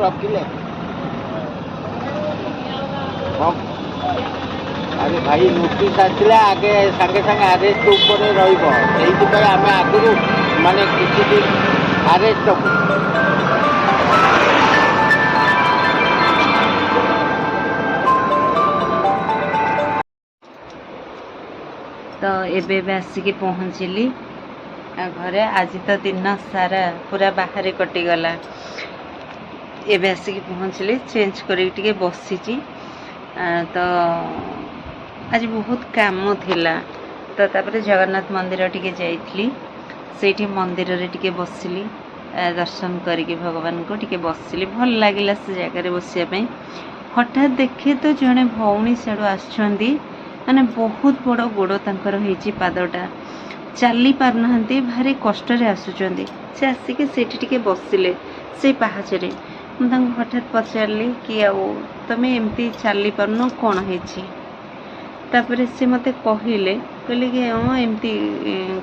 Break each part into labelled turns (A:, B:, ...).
A: रखिले अरे भाई नोटिस आसला आगे सागे सागे आरेस्ट ऊपर रही आगुरी माने किसी दिन आरेस्ट
B: तो एबे आसिक पहुँचली घरे। आज तो दिन सारा पूरा बाहर कटिगला। एबे आसिक पहुँचली चेंज कर बसी। तो आज बहुत काम थिला तो तापर जगन्नाथ मंदिर टिके जाइली से मंदिर रे टिके बसिली दर्शन करके भगवान को टिके बसिली। भल लगिला से जगह बसिया। हठात देखे तो जड़े भौणी साड़ू आसुंदी माने बहुत बड़ गोड़ तांकर होइची पादटा चली पारना भारी कष्ट आसुचंदी। से आसिके सेठी टिके बसिले से पहाचरे। मुझे हठात पचारि कि तमें एमती चली पारन कौन है से मते कहले कि हाँ एमती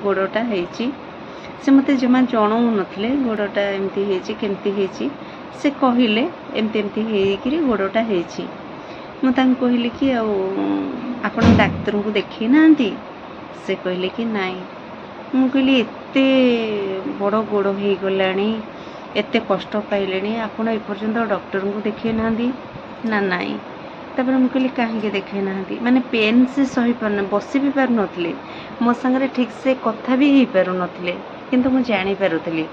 B: गोड़टा होइची। से मते जमा जणौ नथिले गोड़टा एमती होइची केमती होइची। से कहले एमती एमती होइकरी गोड़टा होइची। मु तांको कहली कि आपण डाक्तर को देखी नांती। से कहले कि नाई। मु कहली एते बड़ गोड़ हो गलानी एते कष्ट पाइले आपण एपर्यंत डॉक्टर को देखे नांती ना नाई। तापर मु कहली कहीं देखे नांती माने पेन से सही पार बसी भी पार नथिले मो संगे ठीक से कथा भी हो पार नथिले किंतु मु जानी पारुथली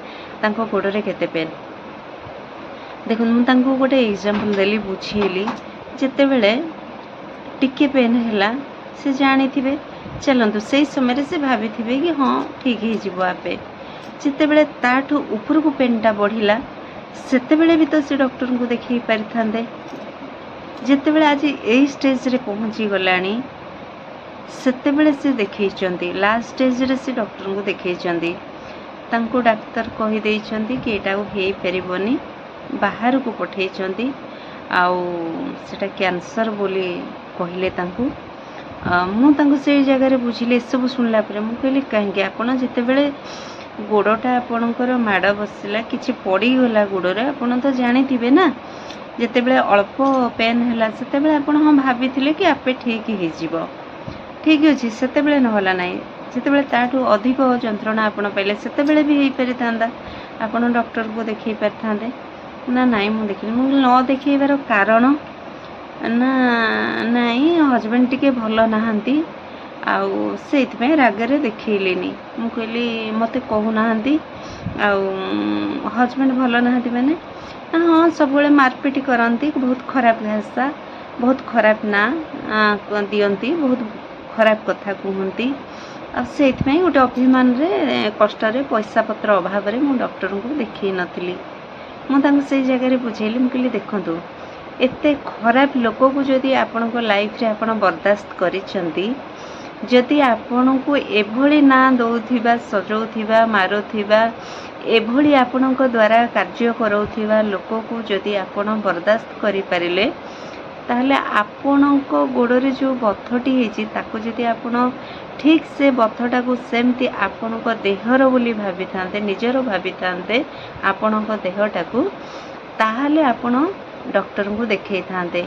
B: तांको गोड़रे केते पेन। देखो मु तांको गोटे एग्जांपल देली बुझेली जेते बेले टिके पेन हैला से जानी थिबे चलंतु से समय से भाभी थिबे कि हाँ ठीक ही जीवो आपे। जिते बेले ताठू ऊपर को पेनटा बढ़िला सेते बेले भी तो से डॉक्टर को देखि पारि थांदे। जिते बेले आज एई स्टेज रे पहुंची गलानी सेते बेले से देखैचंती लास्ट स्टेज रे से डॉक्टर को देखैचंती। तांको डाक्टर कहि देइचंती कि एटा हेई परिबनी बाहर को पठैचंती आउ सेटा कैंसर बोली कहले तांको। मु तांको से जगह बुझिले सब सुनला पर मु कहली कहीं आपण जिते बेले गोड़टा आपणकर माड़ बसला किछि पड़ी गला गोड़रे आपण तो जानी थिबे ना जिते बेले अल्प पेन हैला सेते बेले आपण हम भाबिथिले कि आपे ठीक ही जीवो ठीक अछि। सेते बेले नहला नाही जिते बेले ताठू अधिक जंत्रणा आपण पाइले सेते बेले भी हेई पारि थांदा आपण डॉक्टर को देखै पारि थांदे ना नाई। मु देखिली मु न देखैबार कारण ना नाई हजबैंड टिके भल नाहांती आउ से रागरे देखैलेनी। मु कहली मते कहू नाहांती आउ हजबैंड भल नाहांती माने हाँ सब मारपिट करती बहुत खराब भाषा बहुत खराब ना दियंती बहुत खराब कथा कहती से गोटे अभिमान रे कष्ट पैसा पत्र अभाव रे मु डॉक्टर को देखै नथिली। मु से जगह बुझेली मु कहली देखंतु एते खराब लोक को जदि आपण लाइफ रे आपण बर्दाश्त करिसंती जदि आपण को एभली ना दौथिबा सजौथिबा मारुथिबा एभली आपण द्वारा कार्य करौथिबा लोक को जदि आपण बर्दाश्त करि पारिले ताहले आपण को गोड़े जो बथटी हेची ताको जदि आपण ठीक से बथटा को सेमती आपण को देहर बोली भाबी थांते निजर भाबी थांते आपण को देहटा को ताहले आपण डॉक्टर को देखै थांते।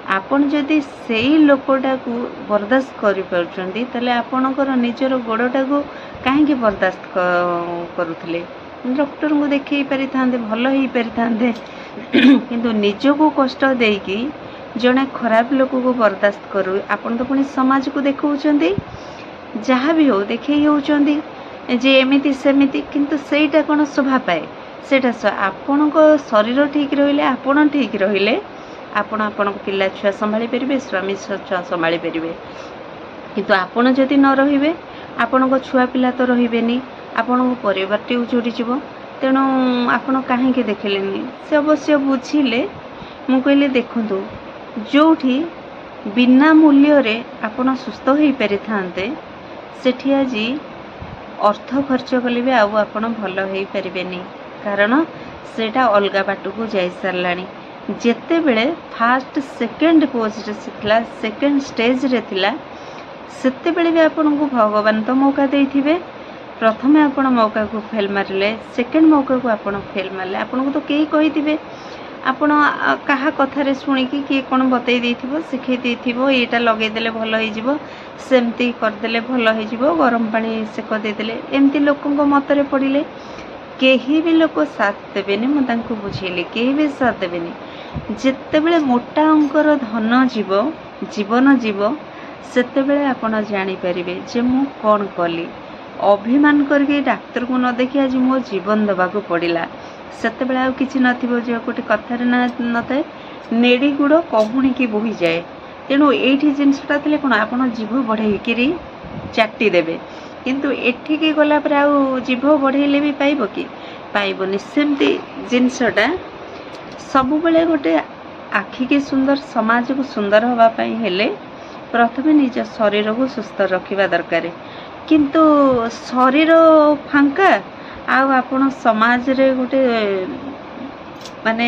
B: आपण जदि सेई लोकटा को बर्दाश्त करि परछंती तले आपणकर निजर गोड़टा को काहे बर्दाश्त करूथले डॉक्टर को देखै पारि थांते भल ही पारि थांते किंतु निज को कष्ट देकी जने खराब लोक को बर्दाश्त करू आपण तो पुणी समाज को देखौचंती जहाँ भी हो देखै होचंती जे एमिति सेमिति किंतु सेटा कोन शोभा पाए सेटा आपण शरीर ठीक रहिले आपण ठीक रहिले आपण आपण पिला छुआ संभाली परिबे स्वामी छुआ संभाली परिबे किंतु आपण जदि न रहिबे आपण छुआ पिला तो रहिबेनी आपण परिवारटी उजोड़ी जीवो तेणु आपण काहे देखलेनी से अवश्य बुझिले। मु कहले देखंतु जोठी बिना मूल्य रे आपण सुस्थ होई पारि थांते सेठी आज अर्थ खर्च कले भी आउ आपण भल होई परिबेनी कारण सेटा अलगा बाटू को जाई सारलानी। जेते बेले फास्ट सेकंड पोस्ट थिला सेकंड स्टेज रे थिला सेते बेले भी आपण को भगवान तो मौका देथिबे। प्रथमे आपण मौका को फेल मारले सेकंड मौका को आपण फेल मारले आपण को तो केही कहिथिबे ଆପଣ କାହା କଥାରେ ଶୁଣିକି କିଏ କ'ଣ ବତେଇ ଦେଇଥିବ, ଶିଖେଇ ଦେଇଥିବ, ଏଇଟା ଲଗେଇଦେଲେ ଭଲ ହେଇଯିବ, ସେମିତି କରିଦେଲେ ଭଲ ହେଇଯିବ, ଗରମ ପାଣି ସେକ ଦେଇଦେଲେ, ଏମିତି ଲୋକଙ୍କ ମତରେ ପଡ଼ିଲେ କେହି ବି ଲୋକ ସାଥ ଦେବେନି। ମୁଁ ତାଙ୍କୁ ବୁଝେଇଲି, କେହି ବି ସାଥ ଦେବେନି। ଯେତେବେଳେ ମୋଟା ଅଙ୍କର ଧନ ଯିବ, ଜୀବନ ଯିବ, ସେତେବେଳେ ଆପଣ ଜାଣିପାରିବେ ଯେ ମୁଁ କ'ଣ କଲି। ଅଭିମାନ କରିକି ଡାକ୍ତରକୁ ନ ଦେଖି ଆଜି ମୋ ଜୀବନ ଦେବାକୁ ପଡ଼ିଲା, ସେତେବେଳେ ଆଉ କିଛି ନଥିବ। ଯେ ଗୋଟେ କଥାରେ ନଥାଏ, ନେଡ଼ି ଗୁଡ଼ କହୁଣିକି ବୋହିଯାଏ। ତେଣୁ ଏଇଠି ଜିନିଷଟା ଥିଲେ କ'ଣ, ଆପଣ ଜିଭ ବଢ଼େଇକିରି ଚାଟି ଦେବେ, କିନ୍ତୁ ଏଠିକି ଗଲା ପରେ ଆଉ ଜିଭ ବଢ଼େଇଲେ ବି ପାଇବ କି? ପାଇବନି। ସେମିତି ଜିନିଷଟା ସବୁବେଳେ ଗୋଟେ ଆଖିକି ସୁନ୍ଦର, ସମାଜକୁ ସୁନ୍ଦର ହେବା ପାଇଁ ହେଲେ ପ୍ରଥମେ ନିଜ ଶରୀରକୁ ସୁସ୍ଥ ରଖିବା ଦରକାର। କିନ୍ତୁ ଶରୀର ଫାଙ୍କା ଆଉ ଆପଣ ସମାଜରେ ଗୋଟେ ମାନେ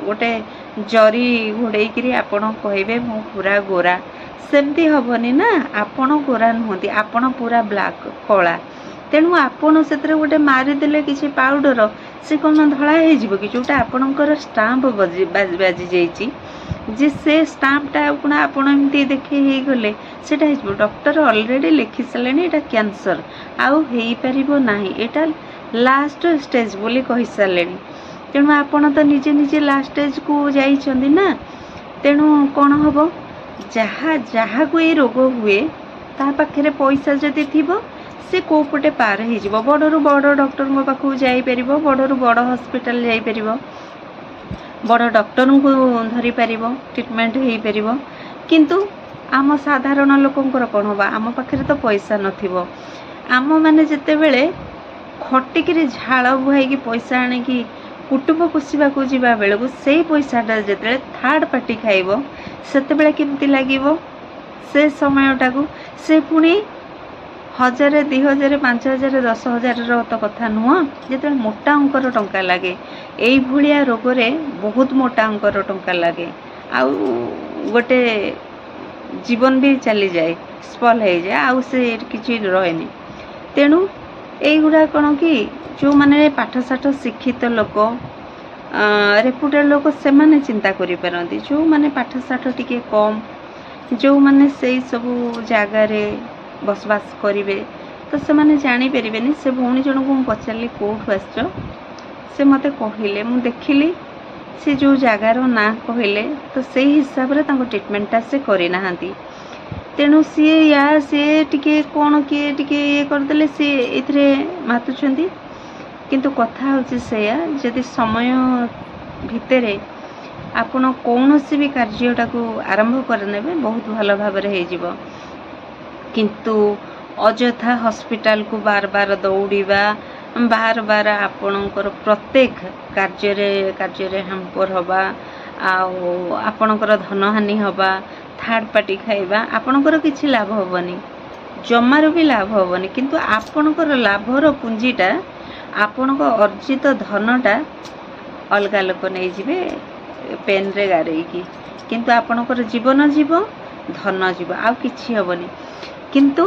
B: ଗୋଟେ ଜରି ଘୋଡ଼େଇକିରି ଆପଣ କହିବେ ମୁଁ ପୁରା ଗୋରା, ସେମିତି ହେବନି ନା। ଆପଣ ଗୋରା ନୁହନ୍ତି, ଆପଣ ପୁରା ବ୍ଲାକ୍, କଳା। ତେଣୁ ଆପଣ ସେଥିରେ ଗୋଟେ ମାରିଦେଲେ କିଛି ପାଉଡ଼ର, ସେ କ'ଣ ଧଳା ହେଇଯିବ କି? ଯେଉଁଟା ଆପଣଙ୍କର ଷ୍ଟାମ୍ପ ବାଜି ଯାଇଛି, ଯେ ସେ ଷ୍ଟାମ୍ପଟା ଆଉ କ'ଣ ଆପଣ ଏମିତି ଦେଖି ହେଇଗଲେ ସେଇଟା ହେଇଯିବ? ଡକ୍ଟର ଅଲରେଡ଼ି ଲେଖି ସାରିଲେଣି ଏଇଟା କ୍ୟାନ୍ସର, ଆଉ ହେଇପାରିବ ନାହିଁ, ଏଇଟା ଲାଷ୍ଟ ଷ୍ଟେଜ୍ ବୋଲି କହିସାରିଲେଣି। ତେଣୁ ଆପଣ ତ ନିଜେ ନିଜେ ଲାଷ୍ଟ ଷ୍ଟେଜ୍କୁ ଯାଇଛନ୍ତି ନା। ତେଣୁ କ'ଣ ହେବ, ଯାହାକୁ ଏଇ ରୋଗ ହୁଏ ତା ପାଖରେ ପଇସା ଯଦି ଥିବ, ସେ କେଉଁ ପଟେ ପାର ହେଇଯିବ, ବଡ଼ରୁ ବଡ଼ ଡକ୍ଟରଙ୍କ ପାଖକୁ ଯାଇପାରିବ, ବଡ଼ରୁ ବଡ଼ ହସ୍ପିଟାଲ ଯାଇପାରିବ, ବଡ଼ ଡକ୍ଟରଙ୍କୁ ଧରିପାରିବ, ଟ୍ରିଟମେଣ୍ଟ ହେଇପାରିବ। କିନ୍ତୁ ଆମ ସାଧାରଣ ଲୋକଙ୍କର କ'ଣ ହେବ, ଆମ ପାଖରେ ତ ପଇସା ନଥିବ। ଆମମାନେ ଯେତେବେଳେ ଖଟିକିରି ଝାଳ ବୁହାଇକି ପଇସା ଆଣିକି କୁଟୁମ୍ବ ପୋଷିବାକୁ ଯିବା ବେଳକୁ ସେଇ ପଇସାଟା ଯେତେବେଳେ ଥାର୍ଡ଼ ପାର୍ଟି ଖାଇବ, ସେତେବେଳେ କେମିତି ଲାଗିବ? ସେ ସମୟଟାକୁ ସେ ପୁଣି 1000, 2000, 5000, 10,000ର ତ କଥା ନୁହଁ, ଯେତେବେଳେ ମୋଟା ଅଙ୍କର ଟଙ୍କା ଲାଗେ। ଏଇଭଳିଆ ରୋଗରେ ବହୁତ ମୋଟା ଅଙ୍କର ଟଙ୍କା ଲାଗେ, ଆଉ ଗୋଟେ ଜୀବନ ବି ଚାଲିଯାଏ, ସ୍ପଲ୍ ହେଇଯାଏ, ଆଉ ସେ କିଛି ରହେନି। ତେଣୁ এইগুড়া କ'ଣ କି, ଯେଉଁମାନେ ପାଠଶାଠ ଶିକ୍ଷିତ ଲୋକ, ରେପୁଟେଡ଼ ଲୋକ, ସେମାନେ ଚିନ୍ତା କରିପାରନ୍ତି। ଯେଉଁମାନେ ପାଠଶାଠ ଟିକେ କମ୍, ଯେଉଁମାନେ ସେଇ ସବୁ ଜାଗାରେ ବସବାସ କରିବେ, ତ ସେମାନେ ଜାଣିପାରିବେନି। ସେ ଭଉଣୀ ଜଣଙ୍କୁ ମୁଁ ପଚାରିଲି କେଉଁଠୁ ଆସିଛ, ସେ ମୋତେ କହିଲେ, ମୁଁ ଦେଖିଲି ସେ ଯେଉଁ ଜାଗାର ନାଁ କହିଲେ, ତ ସେଇ ହିସାବରେ ତାଙ୍କ ଟ୍ରିଟମେଣ୍ଟଟା ସେ କରିନାହାନ୍ତି। ତେଣୁ ସିଏ ଟିକେ କ'ଣ କିଏ ଟିକେ ଇଏ କରିଦେଲେ, ସିଏ ଏଥିରେ ମାତୁଛନ୍ତି। କିନ୍ତୁ କଥା ହେଉଛି ସେଇଆ, ଯଦି ସମୟ ଭିତରେ ଆପଣ କୌଣସି ବି କାର୍ଯ୍ୟଟାକୁ ଆରମ୍ଭ କରିନେବେ, ବହୁତ ଭଲ ଭାବରେ ହେଇଯିବ। କିନ୍ତୁ ଅଯଥା ହସ୍ପିଟାଲକୁ ବାର ଦୌଡ଼ିବା, ବାର ଆପଣଙ୍କର ପ୍ରତ୍ୟେକ କାର୍ଯ୍ୟରେ ହ୍ୟାମ୍ପର ହେବା, ଆଉ ଆପଣଙ୍କର ଧନହାନି ହେବା, ଥାର୍ଡ଼ ପାର୍ଟି ଖାଇବା, ଆପଣଙ୍କର କିଛି ଲାଭ ହେବନି, ଜମାରୁ ବି ଲାଭ ହେବନି। କିନ୍ତୁ ଆପଣଙ୍କର ଲାଭର ପୁଞ୍ଜିଟା, ଆପଣଙ୍କ ଅର୍ଜିତ ଧନଟା ଅଲଗା ଲୋକ ନେଇଯିବେ ପେନ୍ରେ ଗାରେଇକି, କିନ୍ତୁ ଆପଣଙ୍କର ଜୀବନ ଯିବ, ଧନ ଯିବ, ଆଉ କିଛି ହେବନି। କିନ୍ତୁ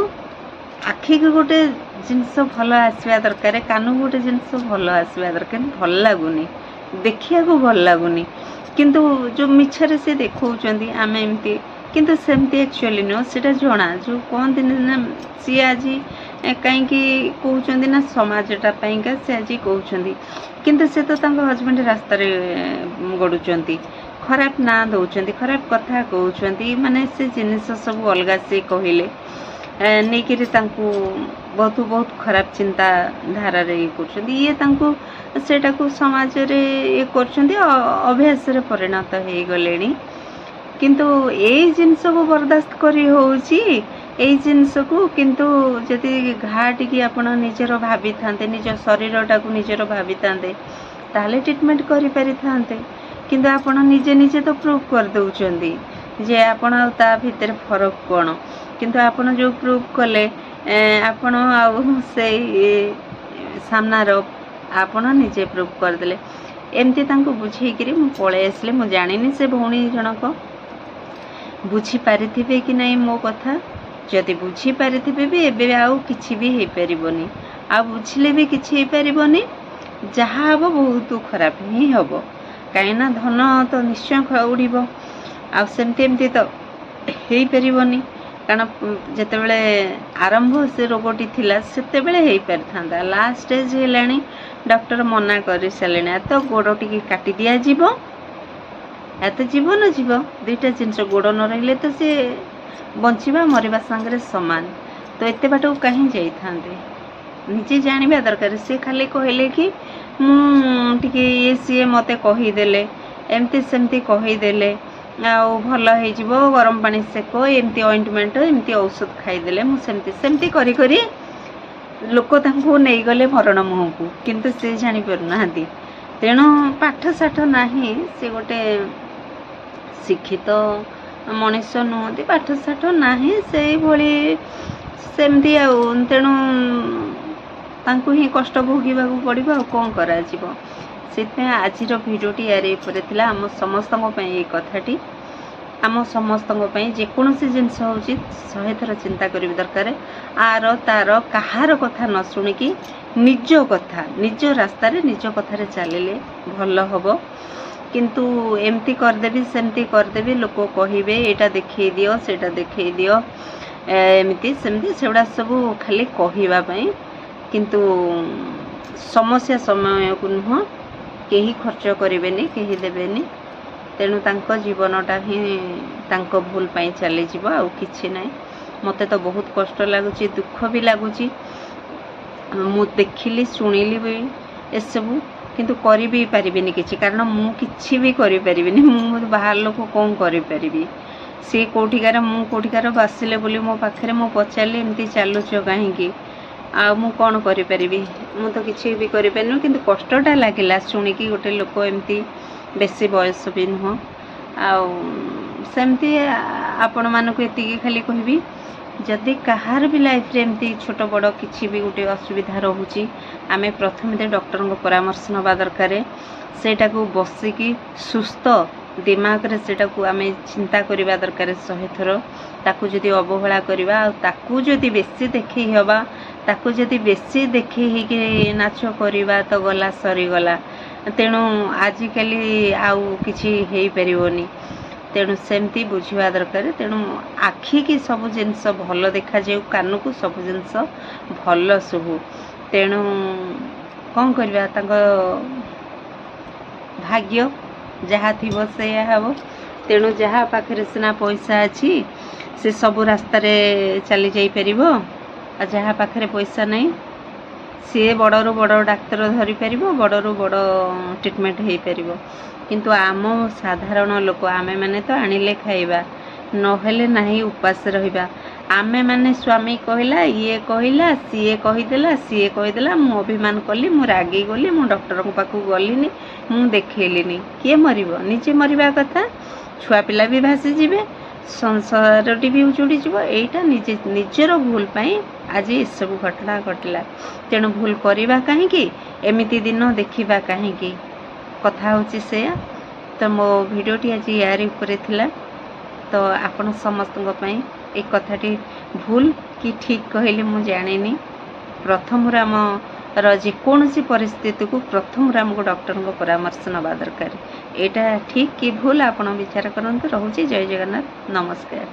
B: ଆଖିକୁ ଗୋଟେ ଜିନିଷ ଭଲ ଆସିବା ଦରକାର, କାନକୁ ଗୋଟେ ଜିନିଷ ଭଲ ଆସିବା ଦରକାର। ଭଲ ଲାଗୁନି, ଦେଖିବାକୁ ଭଲ ଲାଗୁନି, କିନ୍ତୁ ଯେଉଁ ମିଛରେ ସେ ଦେଖାଉଛନ୍ତି ଆମେ ଏମିତି, କିନ୍ତୁ ସେମିତି ଆକ୍ଚୁଆଲି ନୁହଁ। ସେଇଟା ଜଣା, ଯେଉଁ କହନ୍ତିନି ନା, ସିଏ ଆଜି କାହିଁକି କହୁଛନ୍ତି ନା, ସମାଜଟା ପାଇଁକା ସେ ଆଜି କହୁଛନ୍ତି, କିନ୍ତୁ ସେ ତ ତାଙ୍କ ହଜବେଣ୍ଡ ରାସ୍ତାରେ ଗଡ଼ୁଛନ୍ତି, ଖରାପ ନାଁ ଦେଉଛନ୍ତି, ଖରାପ କଥା କହୁଛନ୍ତି, ମାନେ ସେ ଜିନିଷ ସବୁ ଅଲଗା ସେ କହିଲେ ନେଇକିରି ତାଙ୍କୁ ବହୁତ ଖରାପ ଚିନ୍ତାଧାରାରେ ଇଏ କରୁଛନ୍ତି। ଇଏ ତାଙ୍କୁ ସେଇଟାକୁ ସମାଜରେ ଇଏ କରୁଛନ୍ତି, ଅଭ୍ୟାସରେ ପରିଣତ ହେଇଗଲେଣି। କିନ୍ତୁ ଏଇ ଜିନିଷକୁ ବରଦାସ୍ତ କରି ହେଉଛି, ଏଇ ଜିନିଷକୁ। କିନ୍ତୁ ଯଦି ଘା ଟିକେ ଆପଣ ନିଜର ଭାବିଥାନ୍ତେ, ନିଜ ଶରୀରଟାକୁ ନିଜର ଭାବିଥାନ୍ତେ, ତାହେଲେ ଟ୍ରିଟମେଣ୍ଟ କରିପାରିଥାନ୍ତେ। କିନ୍ତୁ ଆପଣ ନିଜେ ତ ପ୍ରୁଭ୍ କରିଦେଉଛନ୍ତି ଯେ ଆପଣ ଆଉ ତା ଭିତରେ ଫରକ କ'ଣ। କିନ୍ତୁ ଆପଣ ଯେଉଁ ପ୍ରୁଭ୍ କଲେ, ଆପଣ ଆଉ ସେଇ ସାମ୍ନାର ଆପଣ ନିଜେ ପ୍ରୁଭ୍ କରିଦେଲେ। ଏମିତି ତାଙ୍କୁ ବୁଝେଇକିରି ମୁଁ ପଳେଇ ଆସିଲି। ମୁଁ ଜାଣିନି ସେ ଭଉଣୀ ଜଣକ ବୁଝିପାରିଥିବେ କି ନାହିଁ ମୋ କଥା। ଯଦି ବୁଝିପାରିଥିବେ ବି ଏବେ ଆଉ କିଛି ବି ହେଇପାରିବନି, ଆଉ ବୁଝିଲେ ବି କିଛି ହେଇପାରିବନି। ଯାହା ହେବ ବହୁତ ଖରାପ ହିଁ ହେବ। କାହିଁକିନା ଧନ ତ ନିଶ୍ଚୟ ଉଡ଼ିବ, ଆଉ ସେମିତି ଏମିତି ତ ହେଇପାରିବନି। କାରଣ ଯେତେବେଳେ ଆରମ୍ଭ ସେ ରୋଗଟି ଥିଲା ସେତେବେଳେ ହେଇପାରିଥାନ୍ତା, ଲାଷ୍ଟ ଷ୍ଟେଜ୍ ହେଲାଣି, ଡକ୍ଟର ମନା କରିସାରିଲେଣି ତ ଗୋଡ଼ ଟିକେ କାଟି ଦିଆଯିବ, ଏତ ଜୀବନ ଯିବ। ଦୁଇଟା ଜିନିଷ, ଗୋଡ଼ ନ ରହିଲେ ତ ସେ ବଞ୍ଚିବା ମରିବା ସାଙ୍ଗରେ ସମାନ, ତ ଏତେ ବାଟକୁ କାହିଁ ଯାଇଥାନ୍ତେ, ନିଜେ ଜାଣିବା ଦରକାର। ସେ ଖାଲି କହିଲେ କି ମୁଁ ଟିକେ ଇଏ ସିଏ ମୋତେ କହିଦେଲେ, ଏମିତି ସେମିତି କହିଦେଲେ, ଆଉ ଭଲ ହେଇଯିବ, ଗରମ ପାଣି ସେକ, ଏମିତି ଅଏଣ୍ଟମେଣ୍ଟ, ଏମିତି ଔଷଧ ଖାଇଦେଲେ, ମୁଁ ସେମିତି କରି କରି ଲୋକ ତାଙ୍କୁ ନେଇଗଲେ ମରଣ ମୁହଁକୁ, କିନ୍ତୁ ସେ ଜାଣିପାରୁନାହାନ୍ତି। ତେଣୁ ପାଠ ସାଠ ନାହିଁ, ସେ ଗୋଟେ ଶିକ୍ଷିତ ମଣିଷ ନୁହନ୍ତି, ପାଠ ସାଠ ନାହିଁ, ସେଇଭଳି ସେମିତି ଆଉ। ତେଣୁ ତାଙ୍କୁ ହିଁ କଷ୍ଟ ଭୋଗିବାକୁ ପଡ଼ିବ, ଆଉ କ'ଣ କରାଯିବ। ସେଥିପାଇଁ ଆଜିର ଭିଡ଼ିଓଟି ୟାରି ଉପରେ ଥିଲା। ଆମ ସମସ୍ତଙ୍କ ପାଇଁ ଏଇ କଥାଟି, ଆମ ସମସ୍ତଙ୍କ ପାଇଁ ଯେକୌଣସି ଜିନିଷ ହେଉଛି 100 ଥର ଚିନ୍ତା କରିବା ଦରକାର। ତାର କାହାର କଥା ନ ଶୁଣିକି ନିଜ କଥା, ନିଜ ରାସ୍ତାରେ ନିଜ କଥାରେ ଚାଲିଲେ ଭଲ ହେବ। କିନ୍ତୁ ଏମିତି କରିଦେବି ସେମିତି କରିଦେବି, ଲୋକ କହିବେ ଏଇଟା ଦେଖେଇ ଦିଅ ସେଇଟା ଦେଖେଇ ଦିଅ, ଏମିତି ସେମିତି, ସେଗୁଡ଼ା ସବୁ ଖାଲି କହିବା ପାଇଁ, କିନ୍ତୁ ସମସ୍ୟା ସମୟକୁ ନୁହଁ, କେହି ଖର୍ଚ୍ଚ କରିବେନି, କେହି ଦେବେନି। ତେଣୁ ତାଙ୍କ ଜୀବନଟା ହିଁ ତାଙ୍କ ଭୁଲ ପାଇଁ ଚାଲିଯିବ, ଆଉ କିଛି ନାହିଁ। ମୋତେ ତ ବହୁତ କଷ୍ଟ ଲାଗୁଛି, ଦୁଃଖ ବି ଲାଗୁଛି। ମୁଁ ଦେଖିଲି ଶୁଣିଲି ବି ଏସବୁ, କିନ୍ତୁ କରିବି ପାରିବିନି କିଛି, କାରଣ ମୁଁ କିଛି ବି କରିପାରିବିନି। ମୁଁ ବାହାର ଲୋକ କ'ଣ କରିପାରିବି? ସିଏ କେଉଁଠିକାର ମୁଁ କେଉଁଠିକାର ବାସିଲେ ବୋଲି ମୋ ପାଖରେ, ମୁଁ ପଚାରିଲି ଏମିତି ଚାଲୁଛ କାହିଁକି, ଆଉ ମୁଁ କ'ଣ କରିପାରିବି? ମୁଁ ତ କିଛି ବି କରିପାରିନି, କିନ୍ତୁ କଷ୍ଟଟା ଲାଗିଲା ଶୁଣିକି। ଗୋଟେ ଲୋକ ଏମିତି, ବେଶୀ ବୟସ ବି ନୁହଁ। ଆଉ ସେମିତି ଆପଣମାନଙ୍କୁ ଏତିକି ଖାଲି କହିବି, ଯଦି କାହାର ବି ଲାଇଫ୍ରେ ଏମିତି ଛୋଟ ବଡ଼ କିଛି ବି ଗୋଟେ ଅସୁବିଧା ରହୁଛି, ଆମେ ପ୍ରଥମେ ଡକ୍ଟରଙ୍କ ପରାମର୍ଶ ନେବା ଦରକାର। ସେଇଟାକୁ ବସିକି ସୁସ୍ଥ ଦିମାଗରେ ସେଇଟାକୁ ଆମେ ଚିନ୍ତା କରିବା ଦରକାର 100 ଥର। ତାକୁ ଯଦି ଅବହେଳା କରିବା, ଆଉ ତାକୁ ଯଦି ବେଶୀ ଦେଖେଇ ହେବା, ତାକୁ ଯଦି ବେଶୀ ଦେଖେଇ ହେଇକି ନାଚ କରିବା, ତ ଗଲା ସରିଗଲା। ତେଣୁ ଆଜିକାଲି ଆଉ କିଛି ହେଇପାରିବନି। ତେଣୁ ସେମିତି ବୁଝିବା ଦରକାର। ତେଣୁ ଆଖିକି ସବୁ ଜିନିଷ ଭଲ ଦେଖାଯାଉ, କାନକୁ ସବୁ ଜିନିଷ ଭଲ ଶୁଭୁ। ତେଣୁ କ'ଣ କରିବା, ତାଙ୍କ ଭାଗ୍ୟ ଯାହା ଥିବ ସେଇଆ ହେବ। ତେଣୁ ଯାହା ପାଖରେ ସିନା ପଇସା ଅଛି ସେ ସବୁ ରାସ୍ତାରେ ଚାଲି ଯାଇପାରିବ, ଆଉ ଯାହା ପାଖରେ ପଇସା ନାହିଁ ସିଏ ବଡ଼ରୁ ବଡ଼ ଡାକ୍ତର ଧରିପାରିବ, ବଡ଼ରୁ ବଡ଼ ଟ୍ରିଟମେଣ୍ଟ ହେଇପାରିବ। କିନ୍ତୁ ଆମ ସାଧାରଣ ଲୋକ, ଆମେମାନେ ତ ଆଣିଲେ ଖାଇବା, ନହେଲେ ନାହିଁ ଉପାସ ରହିବା। ଆମେମାନେ ସ୍ୱାମୀ କହିଲା, ଇଏ କହିଲା, ସିଏ କହିଦେଲା, ମୁଁ ଅଭିମାନ କଲି, ମୁଁ ରାଗିଗଲି, ମୁଁ ଡକ୍ଟରଙ୍କ ପାଖକୁ ଗଲିନି, ମୁଁ ଦେଖେଇଲିନି। କିଏ ମରିବ? ନିଜେ ମରିବା କଥା। ଛୁଆ ପିଲା ବି ଭାସିଯିବେ, ସଂସାରଟି ବି ଉଜୁଡ଼ିଯିବ। ଏଇଟା ନିଜର ଭୁଲ ପାଇଁ ଆଜି ଏସବୁ ଘଟଣା ଘଟିଲା। ତେଣୁ ଭୁଲ କରିବା କାହିଁକି, ଏମିତି ଦିନ ଦେଖିବା କାହିଁକି? କଥା ହେଉଛି ସେଇଆ। ତ ମୋ ଭିଡ଼ିଓଟି ଆଜି ୟାରି ଉପରେ ଥିଲା। ତ ଆପଣ ସମସ୍ତଙ୍କ ପାଇଁ ଏ କଥାଟି ଭୁଲ କି ଠିକ୍ କହିଲି ମୁଁ ଜାଣିନି। ପ୍ରଥମରୁ ଆମର ଯେକୌଣସି ପରିସ୍ଥିତିକୁ ପ୍ରଥମରୁ ଆମକୁ ଡକ୍ଟରଙ୍କ ପରାମର୍ଶ ନେବା ଦରକାର। ଏଇଟା ଠିକ୍ କି ଭୁଲ ଆପଣ ବିଚାର କରନ୍ତୁ। ରହୁଛି, ଜୟ ଜଗନ୍ନାଥ, ନମସ୍କାର।